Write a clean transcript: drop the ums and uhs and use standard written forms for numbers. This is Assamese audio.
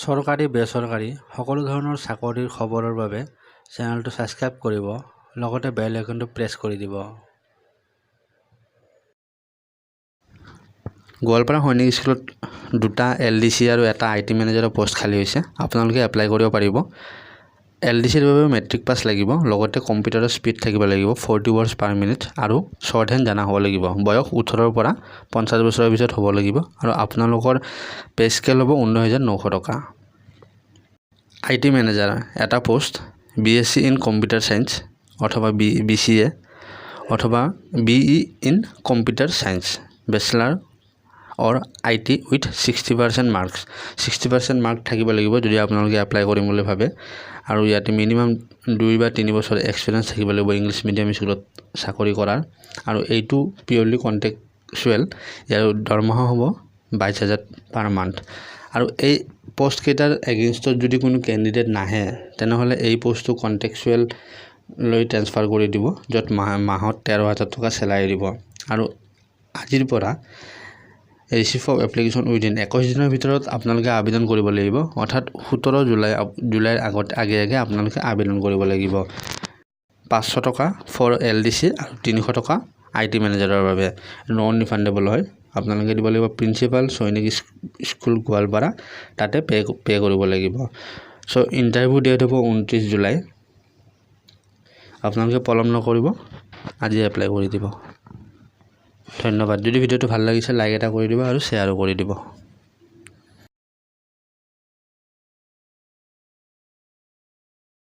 চৰকাৰী বেচৰকাৰী সকলো ধৰণৰ চাকৰিৰ খবৰৰ বাবে চেনেলটো ছাবস্ক্ৰাইব কৰিব লগতে বেল আইকনটো প্ৰেছ কৰি দিব। গোৱালপাৰা সৈনিক স্কুলত 2টা LDC আৰু এটা IT মেনেজাৰৰ পোষ্ট খালী হৈছে। আপোনালোকে এপ্লাই কৰিব পাৰিব। LDCৰ বাবে মেট্ৰিক পাছ লাগিব, লগতে কম্পিউটাৰৰ স্পীড থাকিব লাগিব 40 words per minute আৰু শ্বৰ্ট হেণ্ড জানা হ'ব লাগিব। বয়স 18ৰ পৰা 50 বছৰৰ ভিতৰত হ'ব লাগিব আৰু আপোনালোকৰ পে স্কেল হ'ব 19,900 টকা। IT মেনেজাৰ এটা post BSc in computer science অথবা BCA অথবা BE in computer science bachelor or IT with 60% marks 60% mark থাকিব লাগিব যদি আপোনালোকে এপ্লাই কৰিম বুলি ভাবে আৰু ইয়াতে মিনিমাম 2 বা 3 বছৰ এক্সপিৰিয়েন্স থাকিব লাগিব ইংলিছ মিডিয়াম স্কুলত চাকৰি কৰাৰ আৰু এইটো পিউৰলি কন্ট্ৰেকচুৱেল ইয়াৰ দৰমহা হ'ব 22,000 পাৰ মান্থ আৰু এই পোষ্ট কেইটাৰ এগেইনষ্টত যদি কোনো ক্যান্ডিডেট নাহে তেনেহলে এই পোষ্টটো কন্ট্ৰেকচুৱেল লৈ ট্ৰান্সফাৰ কৰি দিব যত মাহত 13,000 টকা স্যালাৰি দিব আৰু আজিৰ পৰা ৰিচিভ অফ এপ্লিকেশ্যন উইদিন 21 দিনৰ ভিতৰত আপোনালোকে আবেদন কৰিব লাগিব অৰ্থাৎ 17 জুলাইৰ আগত আগে আপোনালোকে আবেদন কৰিব লাগিব 500 টকা ফৰ LDC আৰু 300 টকা IT মেনেজাৰৰ বাবে নন ৰিফান্ডেবল হয় আপোনালোকে দিব লাগিব প্ৰিন্সিপাল সৈনিক স্কুল গোৱালপাৰা তাতে পে কৰিব লাগিব সো ইন্টাৰভিউ ডেট হ'ব 29 জুলাই আপোনালোকে পলম নকৰিব আজি এপ্লাই কৰি দিব ধন্যবাদ যদি ভিডিওটো ভাল লাগিছে লাইক এটা কৰি দিব আৰু শ্বেয়াৰো কৰি দিব